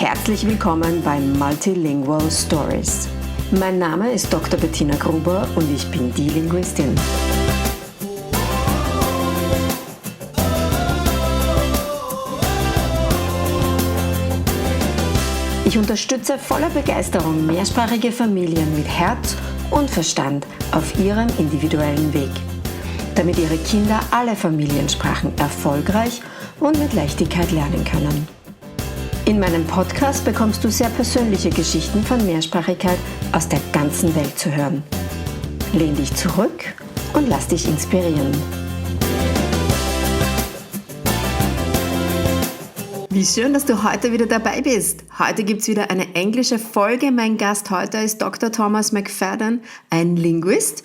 Herzlich willkommen bei Multilingual Stories. Mein Name ist Dr. Bettina Gruber und ich bin die Linguistin. Ich unterstütze voller Begeisterung mehrsprachige Familien mit Herz und Verstand auf ihrem individuellen Weg, damit ihre Kinder alle Familiensprachen erfolgreich und mit Leichtigkeit lernen können. In meinem Podcast bekommst du sehr persönliche Geschichten von Mehrsprachigkeit aus der ganzen Welt zu hören. Lehn dich zurück und lass dich inspirieren. Wie schön, dass du heute wieder dabei bist. Heute gibt es wieder eine englische Folge. Mein Gast heute ist Dr. Thomas McFadden, ein Linguist,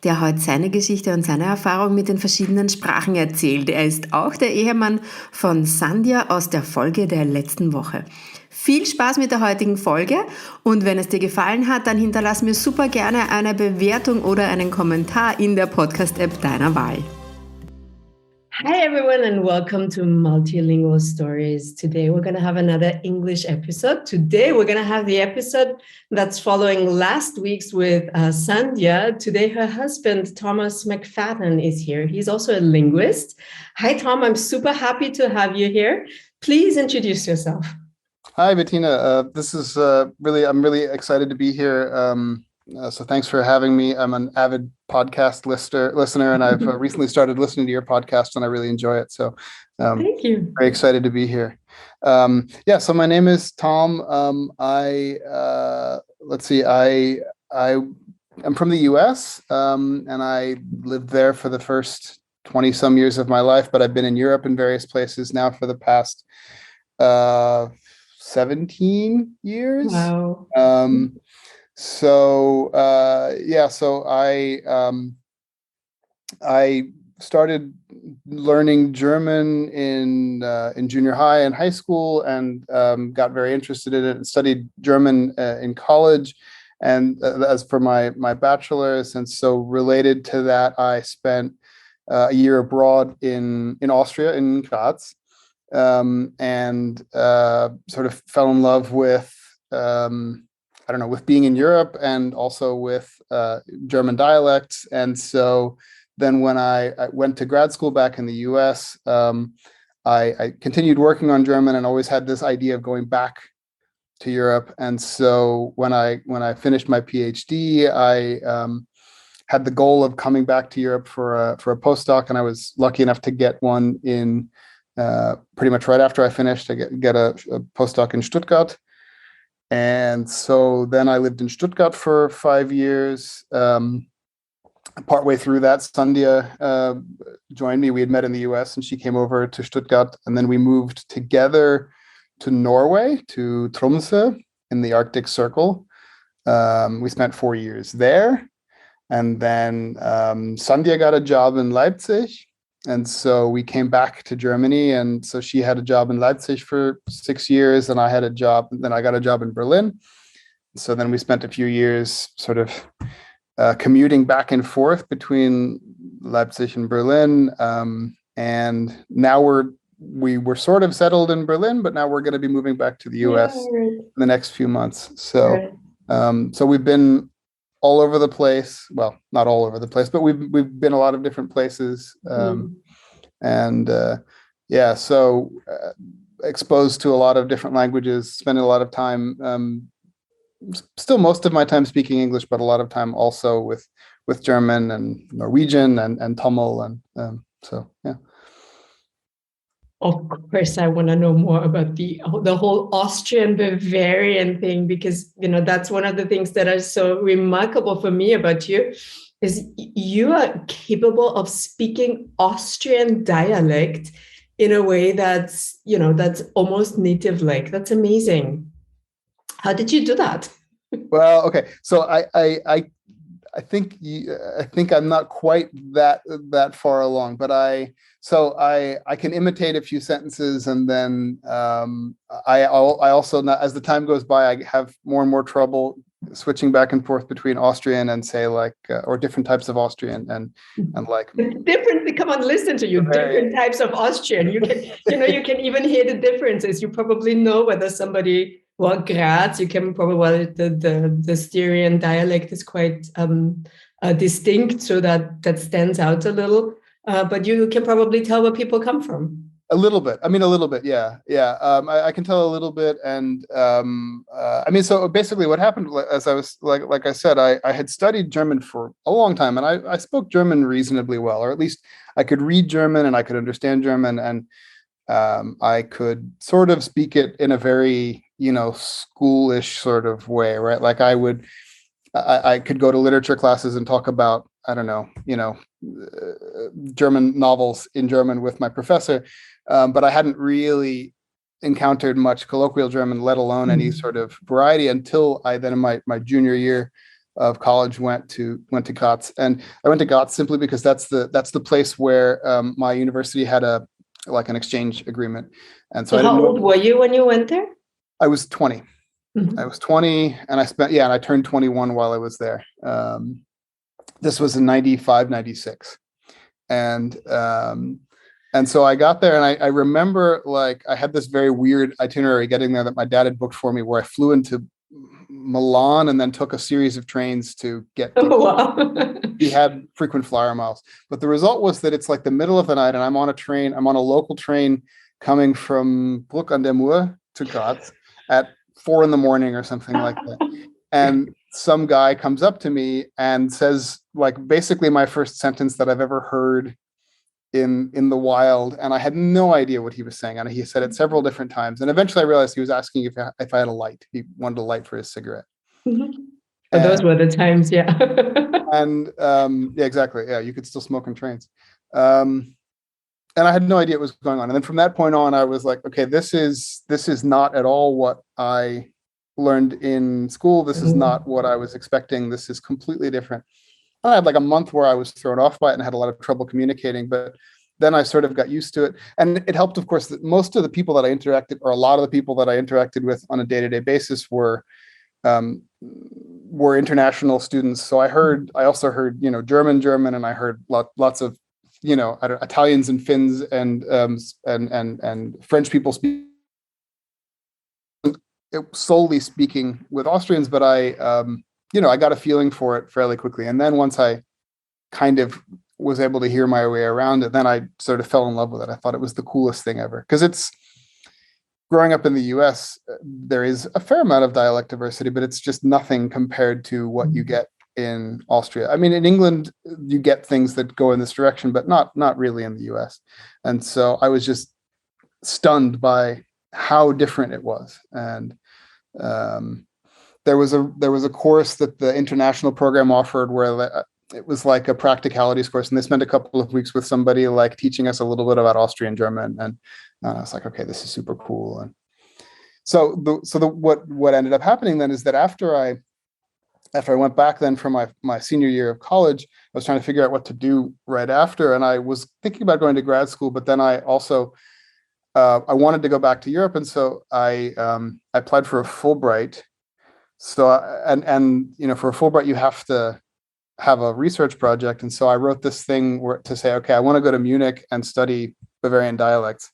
der heute seine Geschichte und seine Erfahrung mit den verschiedenen Sprachen erzählt. Er ist auch der Ehemann von Sandhya aus der Folge der letzten Woche. Viel Spaß mit der heutigen Folge und wenn es dir gefallen hat, dann hinterlass mir super gerne eine Bewertung oder einen Kommentar in der Podcast-App deiner Wahl. Hi everyone and welcome to Multilingual Stories. Today we're going to have another English episode. Today we're going to have the episode that's following last week's with Sandhya. Today her husband Thomas McFadden is here. He's also a linguist. Hi Tom, I'm super happy to have you here. Please introduce yourself. Hi Bettina, I'm really excited to be here. So thanks for having me. I'm an avid podcast listener, and I've recently started listening to your podcast, and I really enjoy it. So thank you. Very excited to be here. So my name is Tom. I am from the US, and I lived there for the first 20 some years of my life, but I've been in Europe in various places now for the past 17 years. Wow. I started learning German in junior high and high school, and got very interested in it and studied German in college, and as for my bachelor's. And so related to that, I spent a year abroad in Austria, in Graz, and sort of fell in love with with being in Europe and also with German dialects. And so then when I went to grad school back in the US, I continued working on German and always had this idea of going back to Europe. And so when I finished my PhD, I had the goal of coming back to Europe for a postdoc, and I was lucky enough to get one in pretty much right after I finished. I get a postdoc in Stuttgart. And so then I lived in Stuttgart for 5 years. Partway through that, Sandhya joined me. We had met in the US, and she came over to Stuttgart. And then we moved together to Norway, to Tromsø in the Arctic Circle. We spent 4 years there. And then Sandhya got a job in Leipzig. And so we came back to Germany, and so she had a job in Leipzig for 6 years, and I had a job. Then I got a job in Berlin. So then we spent a few years sort of commuting back and forth between Leipzig and Berlin. And now we were sort of settled in Berlin, but now we're going to be moving back to the US in the next few months. So so we've been all over the place. Well, not all over the place, but we've been a lot of different places. So exposed to a lot of different languages, spending a lot of time, still most of my time speaking English, but a lot of time also with German and Norwegian and Tamil. And Of course, I want to know more about the whole Austrian Bavarian thing, because, that's one of the things that are so remarkable for me about you, is you are capable of speaking Austrian dialect in a way that's almost native-like. That's amazing. How did you do that? Well, okay. So I think I'm not quite that far along, but I can imitate a few sentences, and then I also, as the time goes by, I have more and more trouble switching back and forth between Austrian and say or different types of Austrian and different. Come on, listen to you. Different types of Austrian. You can you can even hear the differences. You probably know whether somebody Well, Graz, you can probably, well, the Styrian dialect is quite distinct, so that stands out a little. But you can probably tell where people come from. A little bit. I mean, a little bit. Yeah, yeah. I can tell a little bit, and I mean, so basically, what happened, as I was like I said, I had studied German for a long time, and I spoke German reasonably well, or at least I could read German and I could understand German, and I could sort of speak it in a very, schoolish sort of way, right? Like I could go to literature classes and talk about, I don't know, German novels in German with my professor, but I hadn't really encountered much colloquial German, let alone any sort of variety, until I then in my junior year of college went to Graz. And I went to Graz simply because that's the place where my university had an exchange agreement. And so how old were you when you went there? I was 20. I was 20, and I turned 21 while I was there. This was in 95, 96. And so I got there, and I remember, like, I had this very weird itinerary getting there that my dad had booked for me, where I flew into Milan and then took a series of trains to get to wow. He had frequent flyer miles. But the result was that it's like the middle of the night, and I'm on a local train coming from Bruck an der Mur to Graz at 4 a.m. or something like that. And some guy comes up to me and says, like, basically my first sentence that I've ever heard in the wild, and I had no idea what he was saying. And he said it several different times. And eventually I realized he was asking if I had a light. He wanted a light for his cigarette. Those were the times, yeah. And yeah, exactly. Yeah, you could still smoke in trains. And I had no idea what was going on. And then from that point on, I was like, okay, this is not at all what I learned in school. This is not what I was expecting. This is completely different. I had like a month where I was thrown off by it and had a lot of trouble communicating, but then I sort of got used to it. And it helped, of course, that most of the people that I interacted, or a lot of the people that I interacted with on a day-to-day basis were international students. So I also heard, German, and I heard lots of, Italians and Finns and French people speak solely speaking with Austrians, but I got a feeling for it fairly quickly. And then once I kind of was able to hear my way around it, then I sort of fell in love with it. I thought it was the coolest thing ever. Because it's growing up in the US, there is a fair amount of dialect diversity, but it's just nothing compared to what you get in Austria. I mean, in England, you get things that go in this direction, but not really in the US. And so I was just stunned by how different it was. And there was a course that the international program offered where it was like a practicalities course, and they spent a couple of weeks with somebody like teaching us a little bit about Austrian German, and I was like, okay, this is super cool. And so what ended up happening then is that after I went back then for my senior year of college, I was trying to figure out what to do right after, and I was thinking about going to grad school, but then I also I wanted to go back to Europe, and so I applied for a Fulbright. So and for a Fulbright you have to have a research project, and so I wrote this thing to say, okay, I want to go to Munich and study Bavarian dialects,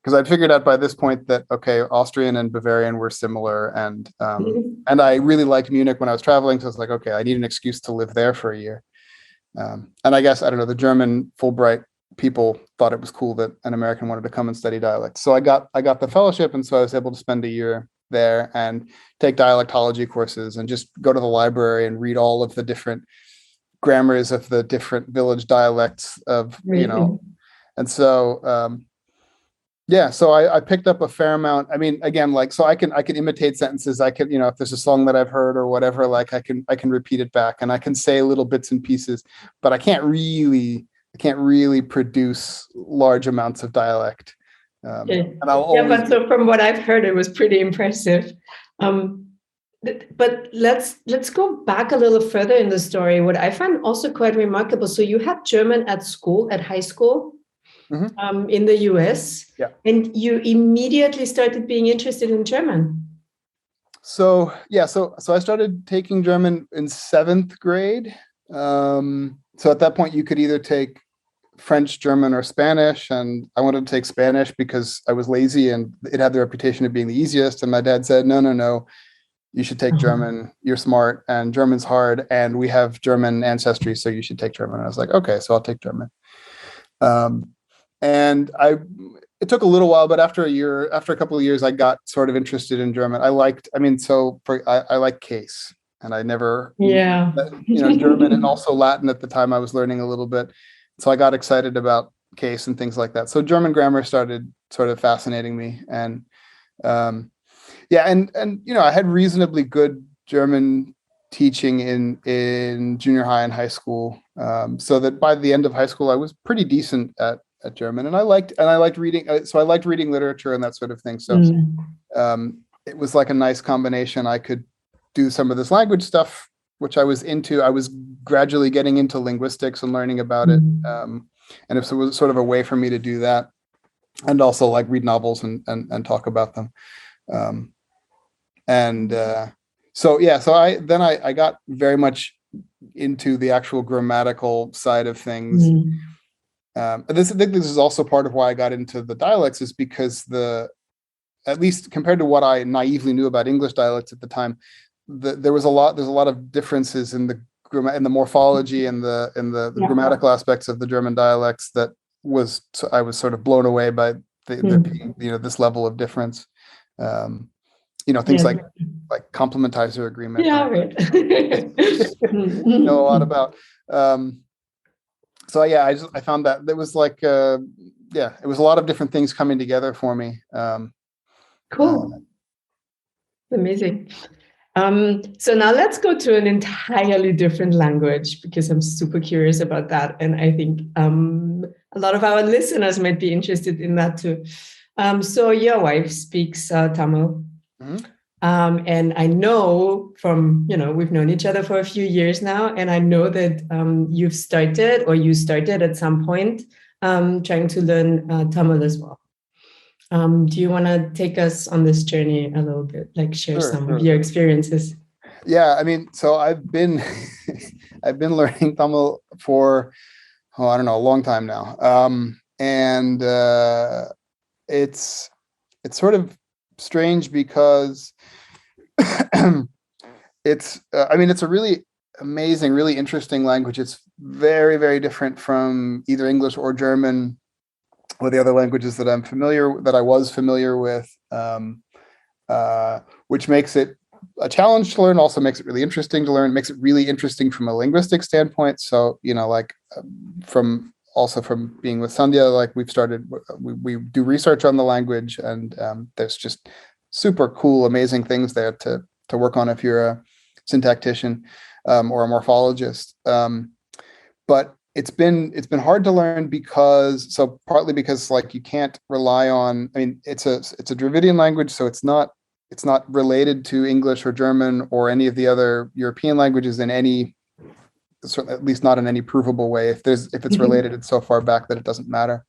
because I'd figured out by this point that, okay, Austrian and Bavarian were similar, and I really liked Munich when I was traveling, so I was like, okay, I need an excuse to live there for a year. And I guess, I don't know, the German Fulbright people thought it was cool that an American wanted to come and study dialect. So I got the fellowship, and so I was able to spend a year there and take dialectology courses and just go to the library and read all of the different grammars of the different village dialects of, and so so I picked up a fair amount. I mean, again, like, so I can imitate sentences. I can, if there's a song that I've heard or whatever, like I can repeat it back, and I can say little bits and pieces, but I can't really produce large amounts of dialect. But so from what I've heard, it was pretty impressive. But let's go back a little further in the story. What I find also quite remarkable. So you had German at high school, in the US, and you immediately started being interested in German. So I started taking German in 7th grade. So at that point, you could either take French, German, or Spanish, and I wanted to take Spanish because I was lazy and it had the reputation of being the easiest. And my dad said, no, you should take German. You're smart, and German's hard, and we have German ancestry, so you should take German. And I was like, okay, so I'll take German. And it took a little while, but after a couple of years, I got sort of interested in German. I like case, and I never, German and also Latin at the time. I was learning a little bit, so I got excited about case and things like that. So German grammar started sort of fascinating me, and and I had reasonably good German teaching in junior high and high school, so that by the end of high school, I was pretty decent at German, and I liked reading. So I liked reading literature and that sort of thing. So it was like a nice combination. I could do some of this language stuff, which I was into. I was gradually getting into linguistics and learning about it. And it was sort of a way for me to do that, and also like read novels and talk about them. So I got very much into the actual grammatical side of things. I think this is also part of why I got into the dialects, is because at least compared to what I naively knew about English dialects at the time, there's a lot of differences in the morphology and the grammatical aspects of the German dialects I was sort of blown away by this level of difference. Things like complementizer agreement. Yeah, right. Know a lot about. I found that there was it was a lot of different things coming together for me. Cool. Amazing. So now let's go to an entirely different language, because I'm super curious about that. And I think a lot of our listeners might be interested in that too. So your wife speaks Tamil. Mm-hmm. And I know from, we've known each other for a few years now, and I know that you started at some point trying to learn Tamil as well. Do you want to take us on this journey a little bit, like share some of your experiences? Yeah, I mean, so I've been learning Tamil for, I don't know, a long time now. And it's sort of strange because it's a really amazing, really interesting language. It's very, very different from either English or German or the other languages that I was familiar with, which makes it a challenge to learn, also makes it really interesting to learn, makes it really interesting from a linguistic standpoint. So, from being with Sandhya, we do research on the language, and there's just super cool, amazing things there to work on if you're a syntactician or a morphologist. But it's been hard to learn partly because you can't rely on. I mean, it's a Dravidian language, so it's not related to English or German or any of the other European languages in any, at least not in any provable way. If it's related, it's so far back that it doesn't matter.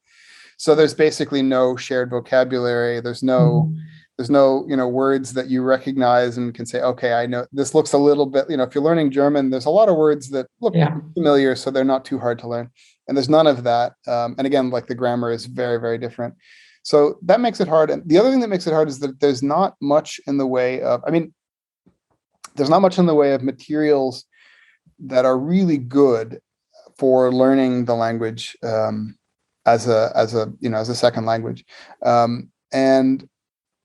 So there's basically no shared vocabulary. There's no words that you recognize and can say, okay, I know this looks a little bit, if you're learning German, there's a lot of words that look familiar, so they're not too hard to learn. And there's none of that. And again, the grammar is very, very different. So that makes it hard. And the other thing that makes it hard is that there's not much in the way of materials that are really good for learning the language as a second language. And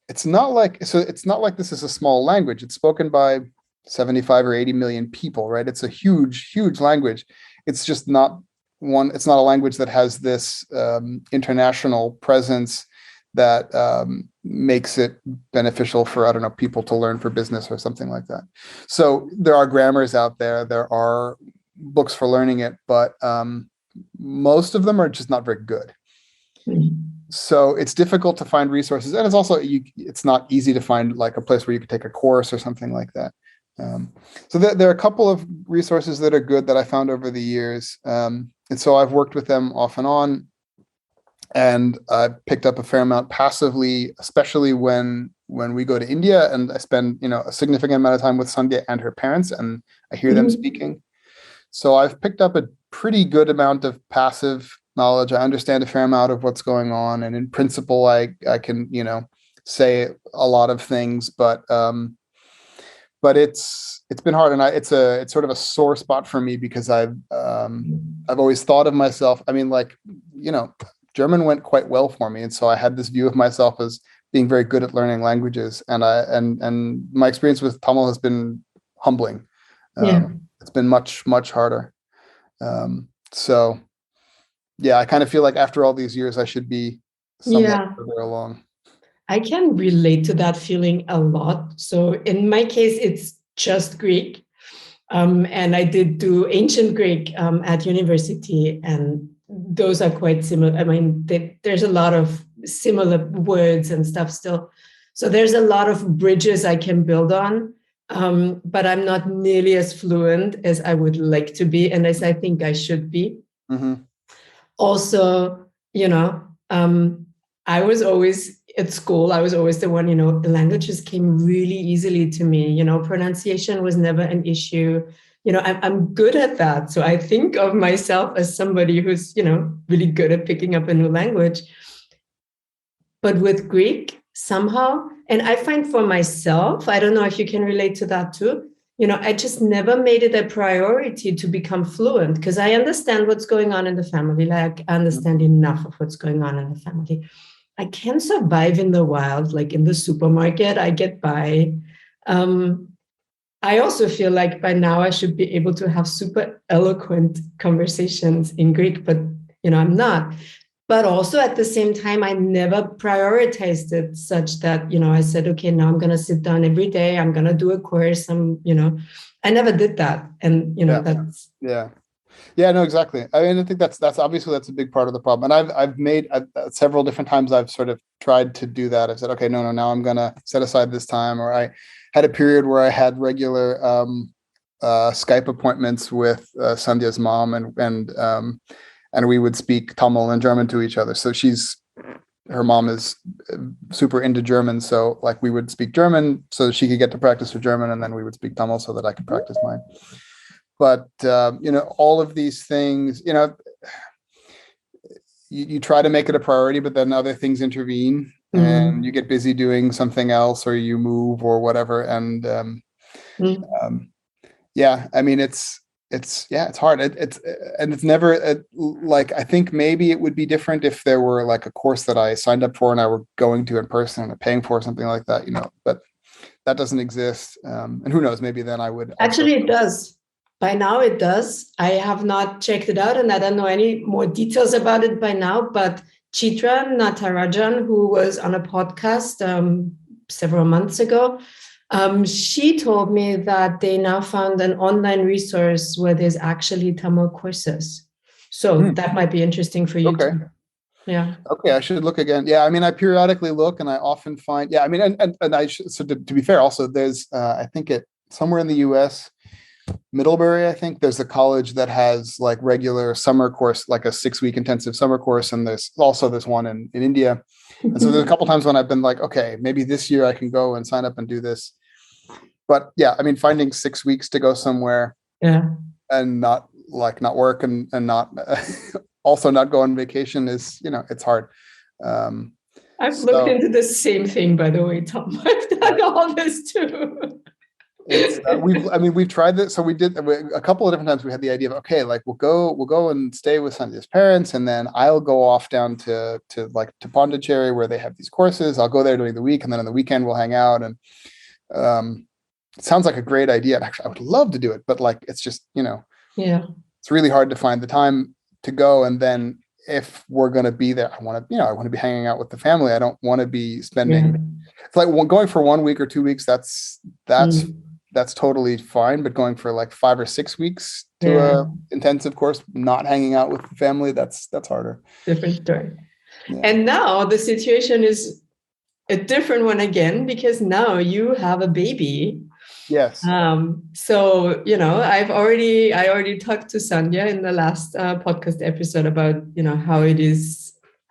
it's not like this is a small language. It's spoken by 75 or 80 million people, right? It's a huge, huge language. It's just not it's not a language that has this international presence that makes it beneficial for, I don't know, people to learn for business or something like that. So there are grammars out there. There are books for learning it, but most of them are just not very good. So it's difficult to find resources, and it's also it's not easy to find a place where you could take a course or something like that. So there are a couple of resources that are good that I found over the years, and so I've worked with them off and on, and I've picked up a fair amount passively, especially when we go to India and I spend a significant amount of time with Sandhya and her parents, and I hear them speaking. So I've picked up a pretty good amount of passive knowledge. I understand a fair amount of what's going on, and in principle, I can, say a lot of things, but it's been hard, and it's sort of a sore spot for me because I've always thought of myself. I mean, like, German went quite well for me, and so I had this view of myself as being very good at learning languages, and my experience with Tamil has been humbling. It's been much harder. So yeah, I kind of feel like after all these years, I should be somewhat further along. I can relate to that feeling a lot. So in my case, it's just Greek. And I did do ancient Greek at university, and those are quite similar. I mean, there's a lot of similar words and stuff still. So there's a lot of bridges I can build on, but I'm not nearly as fluent as I would like to be, and as I think I should be. Mm-hmm. Also, I was always at school, I was always the one, the languages came really easily to me. Pronunciation was never an issue. I'm good at that. So I think of myself as somebody who's, really good at picking up a new language. But with Greek, somehow, and I find for myself, I don't know if you can relate to that too, I just never made it a priority to become fluent, because I understand what's going on in the family. Like, I understand enough of what's going on in the family. I can survive in the wild, like in the supermarket, I get by. I also feel like by now I should be able to have super eloquent conversations in Greek, but, I'm not. But also at the same time, I never prioritized it such that, I said, okay, now I'm going to sit down every day. I'm going to do a course. I never did that. And, that's. Yeah, no, exactly. I mean, I think that's obviously that's a big part of the problem. And I've made several different times I've sort of tried to do that. I've said, okay, no, now I'm going to set aside this time. Or I had a period where I had regular Skype appointments with Sandhya's mom, and we would speak Tamil and German to each other. So her mom is super into German. So like we would speak German so she could get to practice her German, and then we would speak Tamil so that I could practice mine. But, all of these things, you try to make it a priority, but then other things intervene, and you get busy doing something else, or you move or whatever. And I mean, it's hard. It's never like, I think maybe it would be different if there were like a course that I signed up for and I were going to in person and paying for something like that, but that doesn't exist. And who knows, maybe then I would. Actually, it does. By now it does. I have not checked it out, and I don't know any more details about it by now, but Chitra Natarajan, who was on a podcast several months ago, she told me that they now found an online resource where there's actually Tamil courses. So that might be interesting for you. Okay. Too. Yeah. Okay, I should look again. Yeah, I mean, I periodically look, and I often find, I mean, and I should, so to be fair, also there's, I think somewhere in the US, Middlebury, I think there's a college that has like regular summer course, like a 6-week intensive summer course. And there's also this one in India. And so there's a couple times when I've been like, okay, maybe this year I can go and sign up and do this. But yeah, I mean, finding 6 weeks to go somewhere and not work and not also not go on vacation is, it's hard. I've looked into the same thing, by the way, Tom. I've done all this too. We've tried this. So we did a couple of different times. We had the idea of, okay, like we'll go and stay with Sandhya's parents, and then I'll go off down to Pondicherry where they have these courses. I'll go there during the week, and then on the weekend we'll hang out. And it sounds like a great idea. And actually, I would love to do it, but like it's just it's really hard to find the time to go. And then if we're going to be there, I want to be hanging out with the family. I don't want to be spending. It's like going for 1 week or 2 weeks. That's totally fine, but going for like 5 or 6 weeks to a intensive course, not hanging out with the family, that's harder. Different story. Yeah. And now the situation is a different one again, because now you have a baby. Yes. So, I already talked to Sandhya in the last podcast episode about,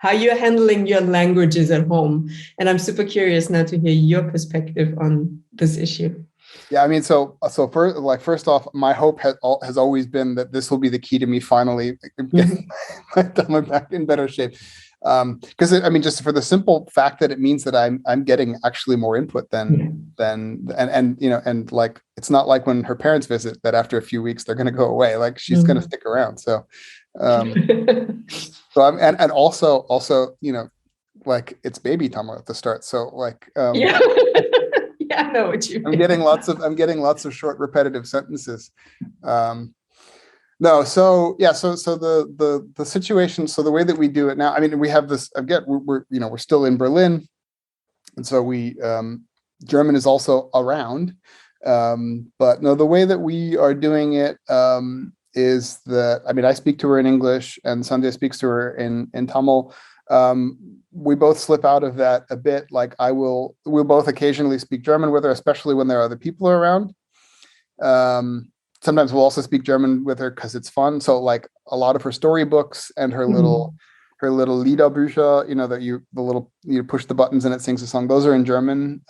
how you're handling your languages at home. And I'm super curious now to hear your perspective on this issue. Yeah, I mean, first off, my hope has always been that this will be the key to me finally getting my Tamil back in better shape. Because I mean, just for the simple fact that it means that I'm getting actually more input than like it's not like when her parents visit that after a few weeks they're going to go away. Like she's going to stick around. So, and also like it's baby Tamil at the start. So like yeah. Yeah, I know what you mean. I'm getting lots of short repetitive sentences. No, so yeah, so the situation, so the way that we do it now, I mean, we have this again, we're still in Berlin, and so German is also around, but no, the way that we are doing it is that, I mean, I speak to her in English and Sandhya speaks to her in Tamil. We both slip out of that a bit. Like we'll both occasionally speak German with her, especially when there are other people around. Sometimes we'll also speak German with her because it's fun. So like a lot of her storybooks and her little Liederbücher, that you push the buttons and it sings a song. Those are in German.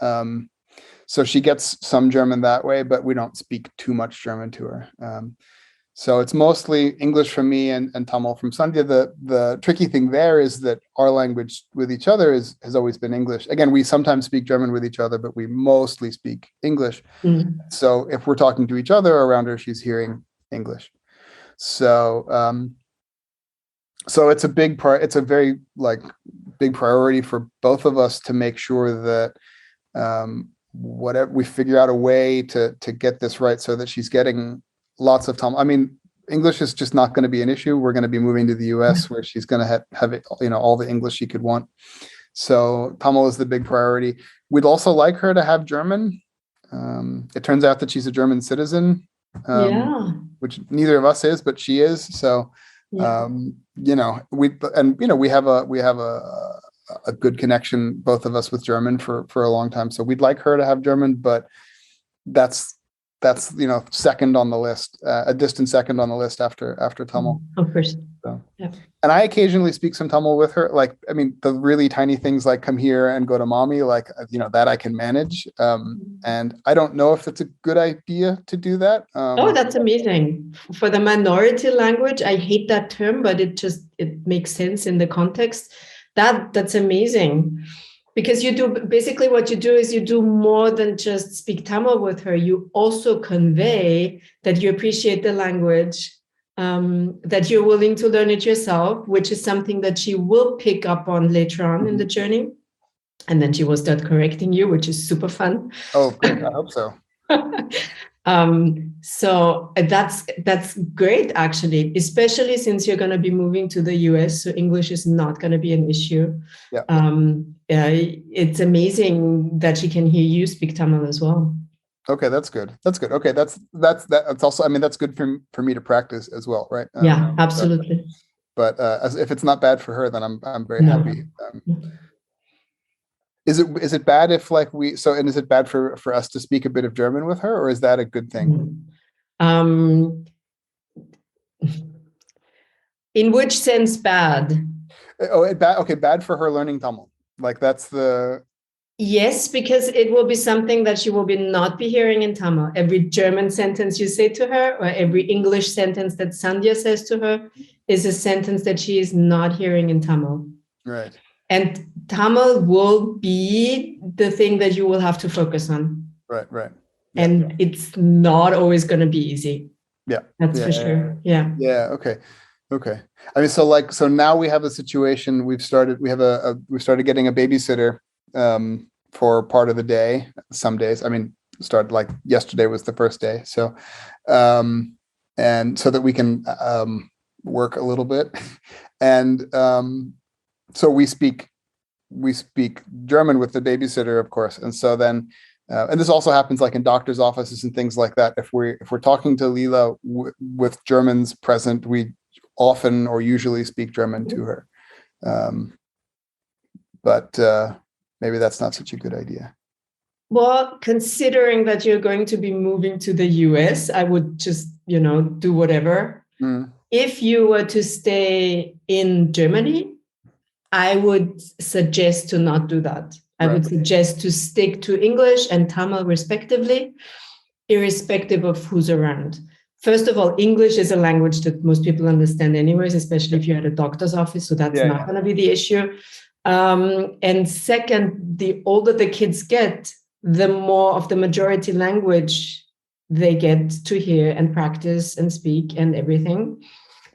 So she gets some German that way, but we don't speak too much German to her. So it's mostly English from me and Tamil from Sandhya. The tricky thing there is that our language with each other has always been English. Again, we sometimes speak German with each other, but we mostly speak English. So if we're talking to each other around her, she's hearing English. So it's a very like big priority for both of us to make sure that whatever we figure out a way to get this right so that she's getting lots of Tamil. I mean, English is just not going to be an issue. We're going to be moving to the US where she's going to have it, all the English she could want. So Tamil is the big priority. We'd also like her to have German. It turns out that she's a German citizen, which neither of us is, but she is. So, we have a good connection, both of us, with German for a long time. So we'd like her to have German, but that's second on the list, a distant second on the list after Tamil. Of course. So. Yeah. And I occasionally speak some Tamil with her. Like, I mean, the really tiny things like come here and go to mommy, like, that I can manage. And I don't know if it's a good idea to do that. That's amazing. For the minority language, I hate that term, but it makes sense in the context. That's amazing. Because you do basically what you do is you do more than just speak Tamil with her. You also convey that you appreciate the language, that you're willing to learn it yourself, which is something that she will pick up on later on in the journey. And then she will start correcting you, which is super fun. Oh, great. I hope so. So that's great, actually, especially since you're going to be moving to the US. So English is not going to be an issue. Yeah. It's amazing that she can hear you speak Tamil as well. Okay, that's good. Okay, that's also, I mean, that's good for me to practice as well, right? Yeah, absolutely. But if it's not bad for her, then I'm very happy. Is it bad if is it bad for us to speak a bit of German with her, or is that a good thing? In which sense bad? Bad for her learning Tamil. Like that's the... Yes, because it will be something that she will not be hearing in Tamil. Every German sentence you say to her, or every English sentence that Sandhya says to her, is a sentence that she is not hearing in Tamil. Right. And Tamil will be the thing that you will have to focus on. Right. Yeah. And it's not always going to be easy. Yeah. That's for sure. Yeah. Yeah. Okay. I mean, so now we have a situation. We started getting a babysitter for part of the day. Some days, I mean, started like yesterday was the first day. So, and so that we can work a little bit, and so we speak German with the babysitter, of course. And so then, and this also happens like in doctors' offices and things like that. If we're talking to Leela with Germans present, we often or usually speak German to her. But maybe that's not such a good idea. Well, considering that you're going to be moving to the US, I would just, do whatever. If you were to stay in Germany, I would suggest to not do that. I would suggest to stick to English and Tamil respectively. irrespective of who's around. First of all, English is a language that most people understand anyways, especially if you're at a doctor's office. So that's not going to be the issue. And second, the older the kids get, the more of the majority language they get to hear and practice and speak and everything.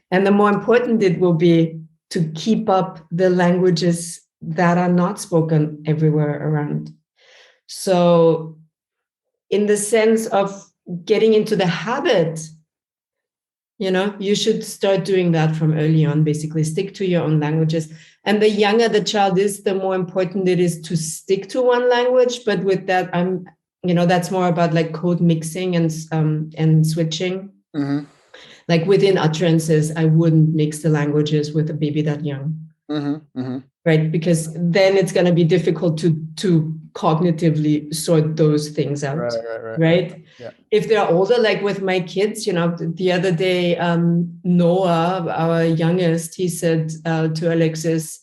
And the more important it will be to keep up the languages that are not spoken everywhere around. So in the sense of getting into the habit, you should start doing that from early on, basically stick to your own languages. And the younger the child is, the more important it is to stick to one language. But with that, that's more about like code mixing and switching. Mm-hmm. Like within utterances, I wouldn't mix the languages with a baby that young. Mm-hmm. Mm-hmm. Right? Because then it's going to be difficult to cognitively sort those things out. Right? Yeah. If they're older, like with my kids, the other day, Noah, our youngest, he said to Alexis,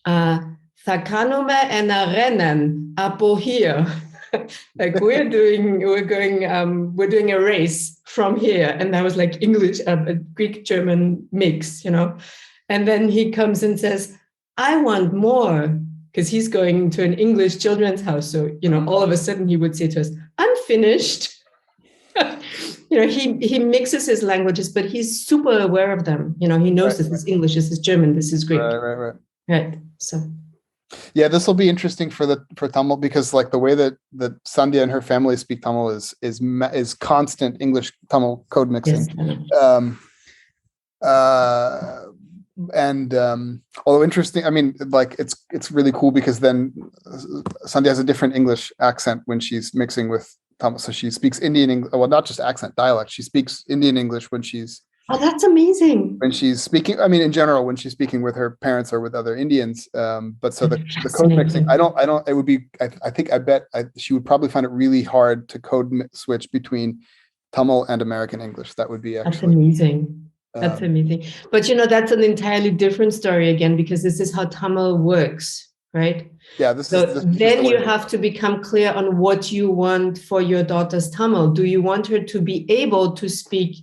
"Thakanome enarenen apo here." Like we're doing a race from here, and that was like English, a Greek German mix, and then he comes and says, "I want more," because he's going to an English children's house. So all of a sudden he would say to us, "I'm finished." He mixes his languages, but he's super aware of them. He knows this is English, this is German, this is Greek. Right. So. Yeah, this will be interesting for Tamil, because like the way that Sandhya and her family speak Tamil is constant English Tamil code mixing. Yes. Although interesting, I mean, like it's really cool because then Sandhya has a different English accent when she's mixing with Tamil. So she speaks Indian English, well, not just accent, dialect. She speaks Indian English when she's. Oh, that's amazing. When she's speaking, I mean, in general, when she's speaking with her parents or with other Indians. But so the code mixing, it would be, I bet she would probably find it really hard to code switch between Tamil and American English. That would be actually. That's amazing. That's amazing. But that's an entirely different story again, because this is how Tamil works, right? Yeah. Then you have to become clear on what you want for your daughter's Tamil. Do you want her to be able to speak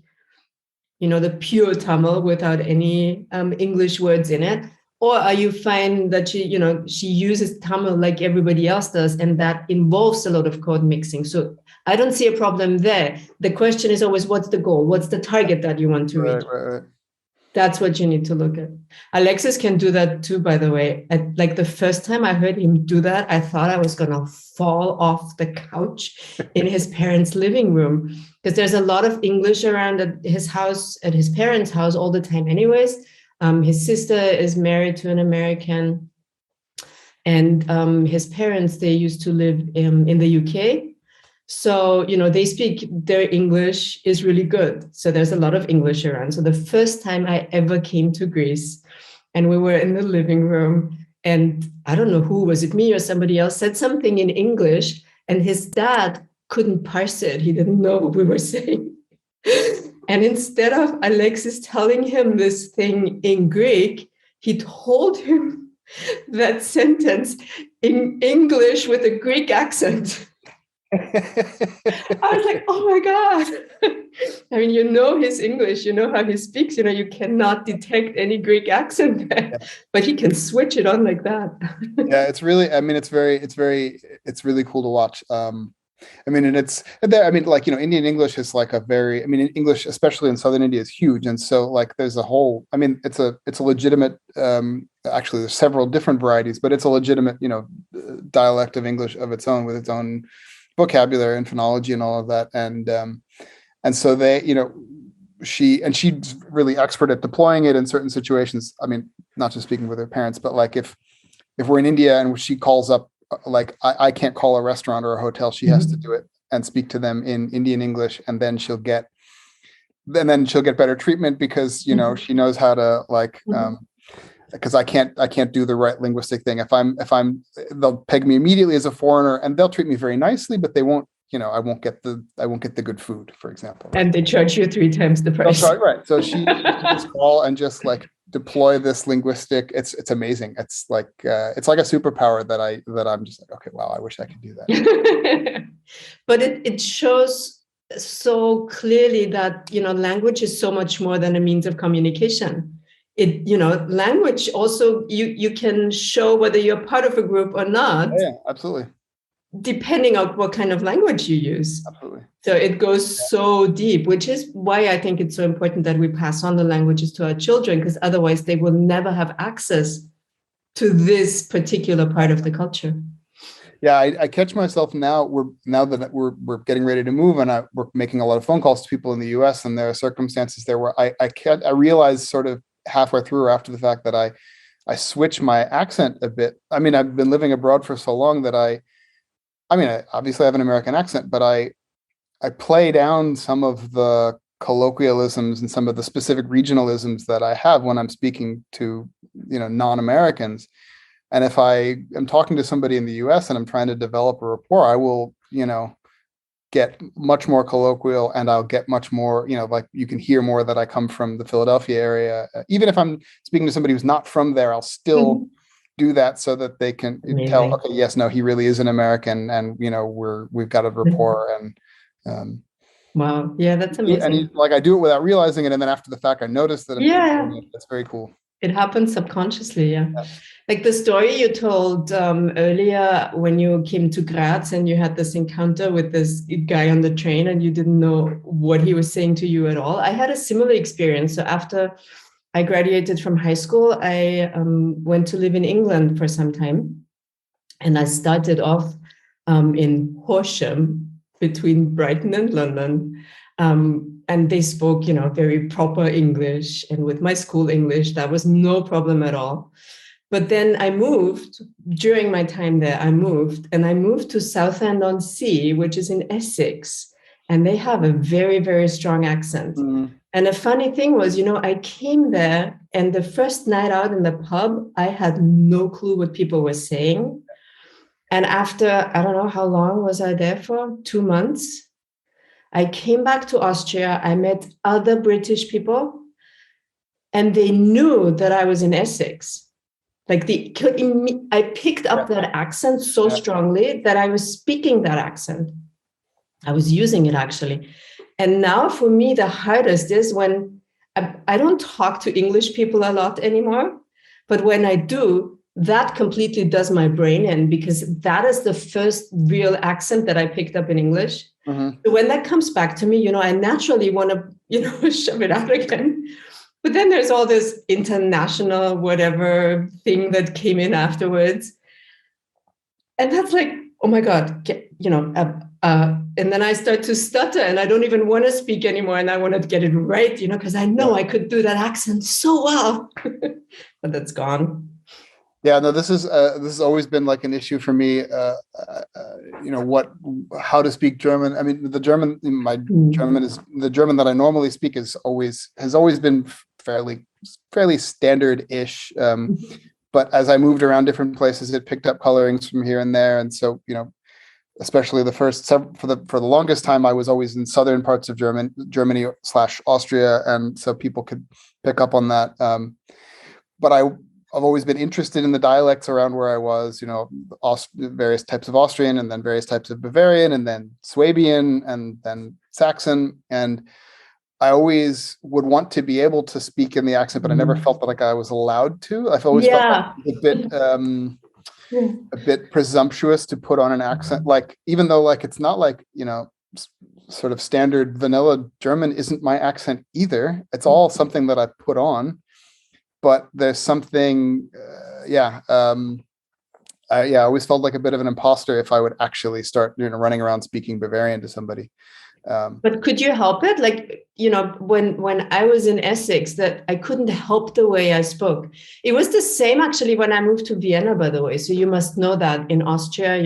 the pure Tamil without any English words in it? Or are you fine that she uses Tamil like everybody else does, and that involves a lot of code mixing? So I don't see a problem there. The question is always, what's the goal? What's the target that you want to reach? Right. That's what you need to look at. Alexis can do that too, by the way. Like the first time I heard him do that, I thought I was going to fall off the couch in his parents' living room, because there's a lot of English around at his house, at his parents' house all the time anyways. His sister is married to an American, and his parents, they used to live in the UK. So, they speak, their English is really good. So there's a lot of English around. So the first time I ever came to Greece and we were in the living room, and I don't know who, was it me or somebody else, said something in English, and his dad couldn't parse it. He didn't know what we were saying. And instead of Alexis telling him this thing in Greek, he told him that sentence in English with a Greek accent. I was like, oh my God. I mean, his English, how he speaks, you cannot detect any Greek accent there, but he can switch it on like that. Yeah, it's really, I mean, it's really cool to watch. I mean, and it's there. I mean, like, Indian English is like English, especially in Southern India, is huge. And so like, there's a whole, I mean, it's a legitimate, actually there's several different varieties, but it's a legitimate, dialect of English of its own, with its own vocabulary and phonology and all of that. And so they, she's really expert at deploying it in certain situations. I mean, not just speaking with her parents, but like if we're in India and she calls up, like I can't call a restaurant or a hotel, she has to do it and speak to them in Indian English, and then she'll get better treatment because, she knows how to like, because I can't do the right linguistic thing. If I'm, they'll peg me immediately as a foreigner, and they'll treat me very nicely, but they won't, I won't get the good food, for example. And they charge you 3 times the price. Right. So she just call and just like deploy this linguistic. It's amazing. It's like a superpower that I'm just like, okay, wow, I wish I could do that. But it shows so clearly that, language is so much more than a means of communication. Language also, you can show whether you're part of a group or not. Yeah, absolutely. Depending on what kind of language you use. Absolutely. So it goes so deep, which is why I think it's so important that we pass on the languages to our children, because otherwise they will never have access to this particular part of the culture. Yeah, I catch myself now. Now that we're getting ready to move, and we're making a lot of phone calls to people in the U.S. and there are circumstances there where I realize sort of halfway through or after the fact that I switch my accent a bit. I mean, I've been living abroad for so long that I obviously have an American accent, but I play down some of the colloquialisms and some of the specific regionalisms that I have when I'm speaking to non-Americans. And if I am talking to somebody in the US and I'm trying to develop a rapport, I will, get much more colloquial, and I'll get much more, like you can hear more that I come from the Philadelphia area. Even if I'm speaking to somebody who's not from there, I'll still do that so that they can tell, okay, yes, no, he really is an American, and we've got a rapport. And wow, yeah, that's amazing. And I do it without realizing it, and then after the fact, I notice that I'm doing it. That's very cool. It happens subconsciously, yeah. Like the story you told earlier when you came to Graz and you had this encounter with this guy on the train and you didn't know what he was saying to you at all. I had a similar experience. So after I graduated from high school, I went to live in England for some time. And I started off in Horsham, between Brighton and London. And they spoke, very proper English. And with my school English, that was no problem at all. But then I moved, during my time there, I moved to Southend-on-Sea, which is in Essex. And they have a very, very strong accent. And the funny thing was, I came there, and the first night out in the pub, I had no clue what people were saying. And after, I don't know how long was I there for, 2 months, I came back to Austria. I met other British people, and they knew that I was in Essex. Like I picked up that accent so strongly that I was speaking that accent. I was using it actually. And now for me, the hardest is when I don't talk to English people a lot anymore, but when I do, that completely does my brain in, because that is the first real accent that I picked up in English. So when that comes back to me, I naturally want to, shove it out again. But then there's all this international whatever thing that came in afterwards. And that's like, oh my God, and then I start to stutter and I don't even want to speak anymore. And I want to get it right, because I know I could do that accent so well, but that's gone. Yeah, no, this has always been like an issue for me. How to speak German. I mean, the German that I normally speak has always been fairly standard-ish. But as I moved around different places, it picked up colorings from here and there. And so, especially for the longest time, I was always in southern parts of Germany/Austria, and so people could pick up on that. But I've always been interested in the dialects around where I was, various types of Austrian, and then various types of Bavarian, and then Swabian, and then Saxon. And I always would want to be able to speak in the accent, but I never felt that I was allowed to. I've always felt a bit presumptuous to put on an accent, even though it's not sort of standard vanilla German isn't my accent either. It's all something that I put on. But there's something, I always felt like a bit of an imposter if I would actually start, running around speaking Bavarian to somebody. But could you help it? When I was in Essex, that I couldn't help the way I spoke. It was the same actually when I moved to Vienna, by the way. So you must know that in Austria,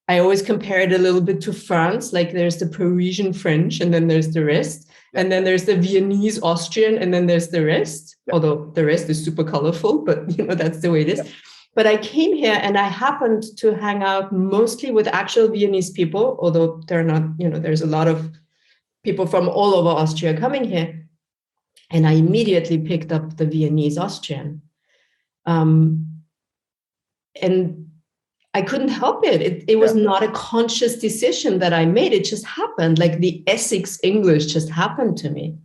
I always compare it a little bit to France. Like there's the Parisian French, and then there's the rest. And then there's the Viennese Austrian, and then there's the rest, although the rest is super colorful, but that's the way it is. Yeah. But I came here and I happened to hang out mostly with actual Viennese people, although they're not, there's a lot of people from all over Austria coming here. And I immediately picked up the Viennese Austrian. And I couldn't help it. It was not a conscious decision that I made. It just happened. Like the Essex English just happened to me.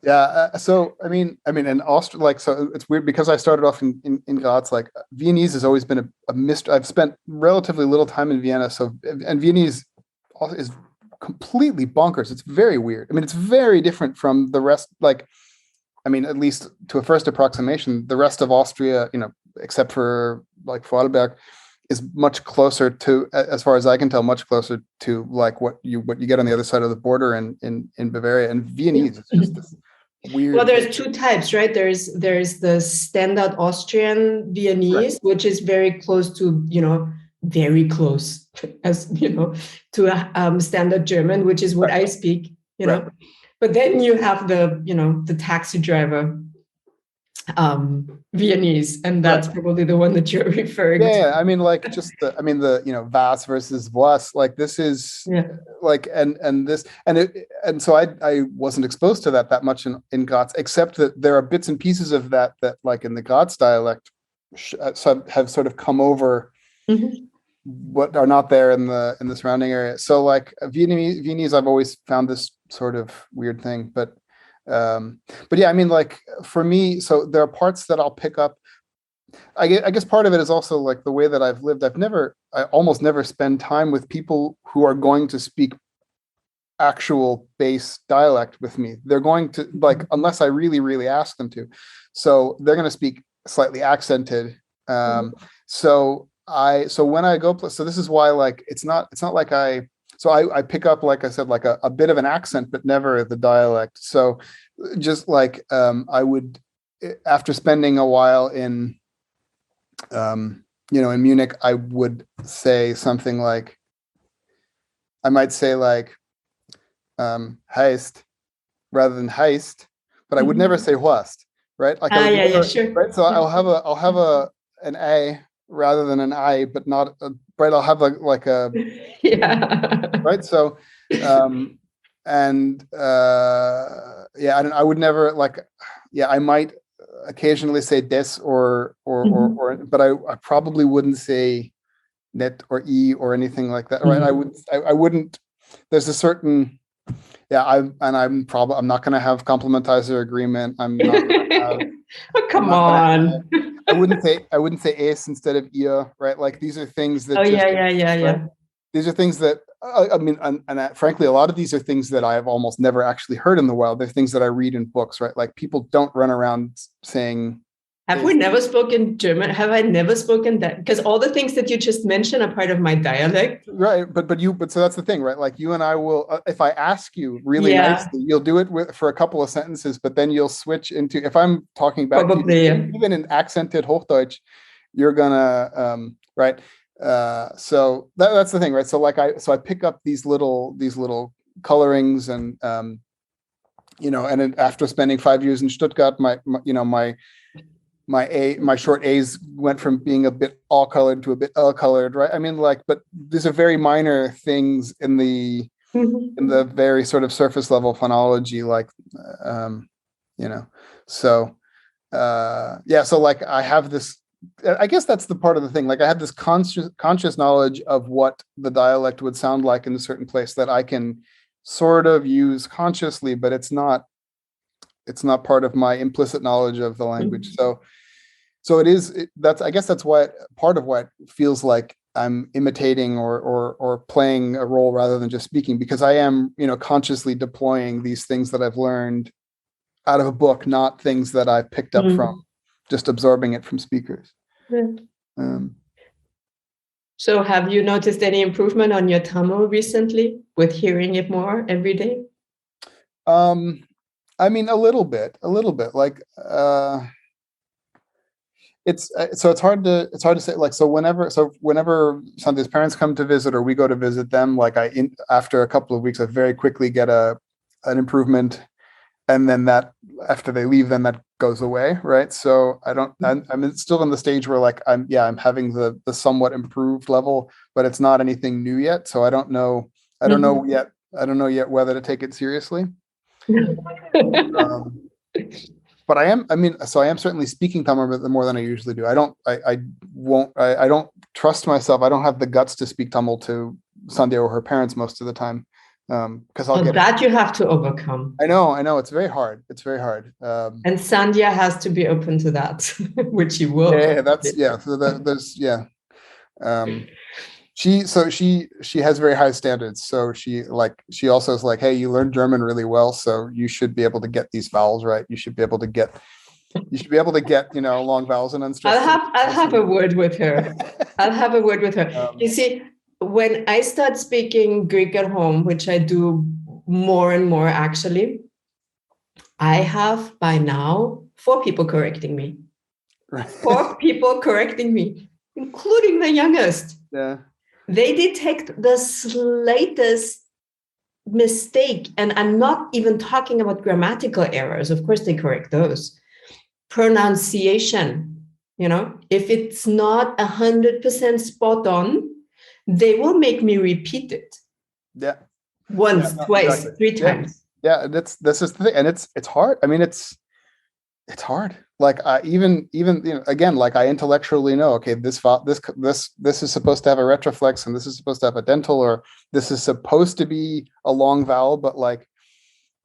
Yeah. So I mean, in Austria, like, so it's weird because I started off in Graz. Like, Viennese has always been a mystery. I've spent relatively little time in Vienna, and Viennese is completely bonkers. It's very weird. I mean, it's very different from the rest. Like, I mean, at least to a first approximation, the rest of Austria, except for like Vorarlberg, is much closer to, as far as I can tell, much closer to like what you get on the other side of the border in Bavaria. And Viennese is just this weird. Well, there's two types, right? There's the standard Austrian Viennese, right, which is very close to, very close as, to a standard German, which is what I speak, right. But then you have the, the taxi driver Viennese, and that's probably the one that you're referring to. Yeah, I mean, like, just the was versus was, like, this is like, and this, and so I wasn't exposed to that much in Graz, except that there are bits and pieces of that like in the Graz dialect have sort of come over, what are not there in the surrounding area. So like Viennese, I've always found this sort of weird thing, but yeah, I mean, like, for me, so there are parts that I'll pick up. I guess part of it is also like the way that I've lived. I almost never spend time with people who are going to speak actual base dialect with me. They're going to, like, unless I really, really ask them to. So they're going to speak slightly accented. So when I go, so this is why, like, it's not like I pick up, like I said, like a bit of an accent, but never the dialect. So just like, I would, after spending a while in Munich, I would say something like, I might say like, heist rather than heist, but I would never say Horst, right? Like, sure. Right. So I'll have an A rather than an I, but not right. I'll have like a right. So, I would never, like, I might occasionally say des or but I probably wouldn't say net or e or anything like that, right? I wouldn't. There's a certain I'm not going to have complementizer agreement. I'm not gonna have, oh, come on. I wouldn't say es instead of ihr, right? Like, these are things that right? These are things that I mean, and frankly, a lot of these are things that I have almost never actually heard in the wild. They're things that I read in books, right? Like, people don't run around saying. Have we never spoken German? Have I never spoken that? Because all the things that you just mentioned are part of my dialect. Right. But so that's the thing, right? Like, you and I will, if I ask you really nicely, you'll do it for a couple of sentences, but then you'll switch into, if I'm talking back to you, even in accented Hochdeutsch, you're gonna, right. So that's the thing, right? So like, I pick up these little colorings, and, and then after spending 5 years in Stuttgart, my short A's went from being a bit all colored to a bit colored, right? I mean, like, but these are very minor things in the very sort of surface level phonology, like, so so like, I have this, I guess that's the part of the thing. Like, I have this conscious knowledge of what the dialect would sound like in a certain place that I can sort of use consciously, but it's not part of my implicit knowledge of the language. So I guess that's why part of why it feels like I'm imitating or playing a role rather than just speaking, because I am, consciously deploying these things that I've learned out of a book, not things that I picked up from just absorbing it from speakers. So have you noticed any improvement on your Tamil recently with hearing it more every day? I mean, a little bit, like, it's hard to say, like, so whenever Sandhya's parents come to visit or we go to visit them, like, after a couple of weeks, I very quickly get an improvement, and then that, after they leave, then that goes away, right? So I'm still in the stage where, like, I'm having the somewhat improved level, but it's not anything new yet. So I don't know yet whether to take it seriously. But I am certainly speaking Tamil more than I usually do. I don't trust myself. I don't have the guts to speak Tamil to Sandhya or her parents most of the time. Because I'll get that you have to overcome. I know. It's very hard. And Sandhya has to be open to that, which he will. She has very high standards. So she also is like, hey, you learn German really well, so you should be able to get these vowels right. You should be able to get long vowels and unstressed. I'll have a word with her. You see, when I start speaking Greek at home, which I do more and more actually, I have by now 4 people correcting me. Right. 4 people correcting me, including the youngest. Yeah. They detect the slightest mistake, and I'm not even talking about grammatical errors. Of course, they correct those. Pronunciation, if it's not 100% spot on, they will make me repeat it. Yeah. Once, twice, exactly. 3 times. Yeah, this is the thing, and it's hard. I mean, it's hard. Like even again, like I intellectually know, okay, this is supposed to have a retroflex, and this is supposed to have a dental, or this is supposed to be a long vowel, but like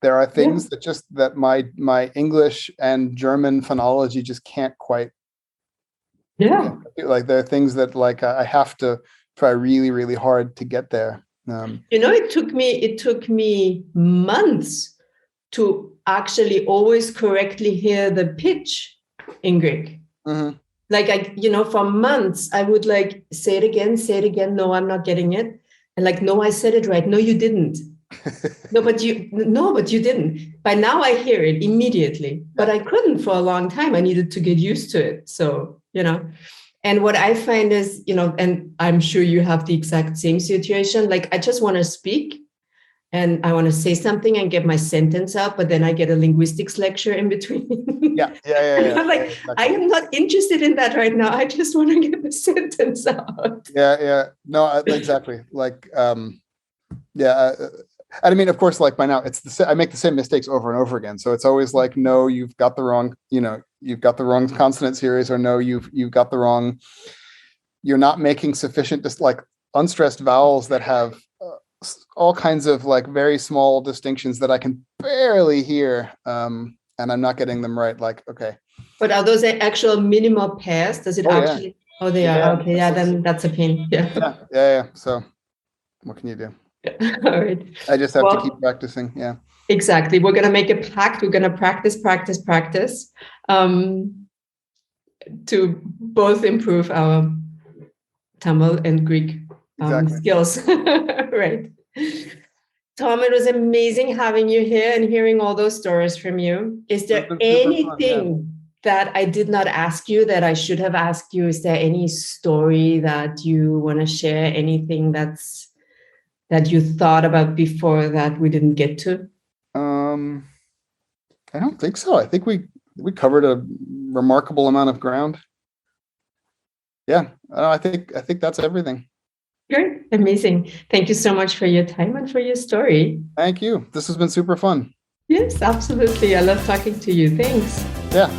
there are things that my English and German phonology just can't quite. Yeah. Like there are things that like I have to try really, really hard to get there. It took me months to actually always correctly hear the pitch in Greek. Mm-hmm. Like for months I would like say it again. No, I'm not getting it. And like, no, I said it right. No, you didn't. No, but you didn't. By now I hear it immediately, but I couldn't for a long time. I needed to get used to it. So, and what I find is, and I'm sure you have the exact same situation. Like I just want to speak and I want to say something and get my sentence out, but then I get a linguistics lecture in between. Yeah. I'm like, exactly. I am not interested in that right now. I just want to get the sentence out. Yeah. No, exactly. Like, I mean, of course, like by now I make the same mistakes over and over again. So it's always like, no, you've got the wrong, you've got the wrong consonant series, or no, you've got the wrong, you're not making sufficient, just like unstressed vowels that have all kinds of like very small distinctions that I can barely hear. And I'm not getting them right. Like, okay. But are those actual minimal pairs? Does it actually? Yeah. Oh, they are. Okay. Yeah. Then that's a pain. Yeah. So what can you do? All right. I just have to keep practicing. Yeah. Exactly. We're going to make a pact. We're going to practice to both improve our Tamil and Greek skills. Right. Tom, it was amazing having you here and hearing all those stories from you. Is there anything that I did not ask you that I should have asked you? Is there any story that you want to share? Anything that you thought about before that we didn't get to? I don't think so. I think we covered a remarkable amount of ground. Yeah, I think that's everything. Great, amazing. Thank you so much for your time and for your story. Thank you. This has been super fun. Yes, absolutely. I love talking to you. Thanks. Yeah.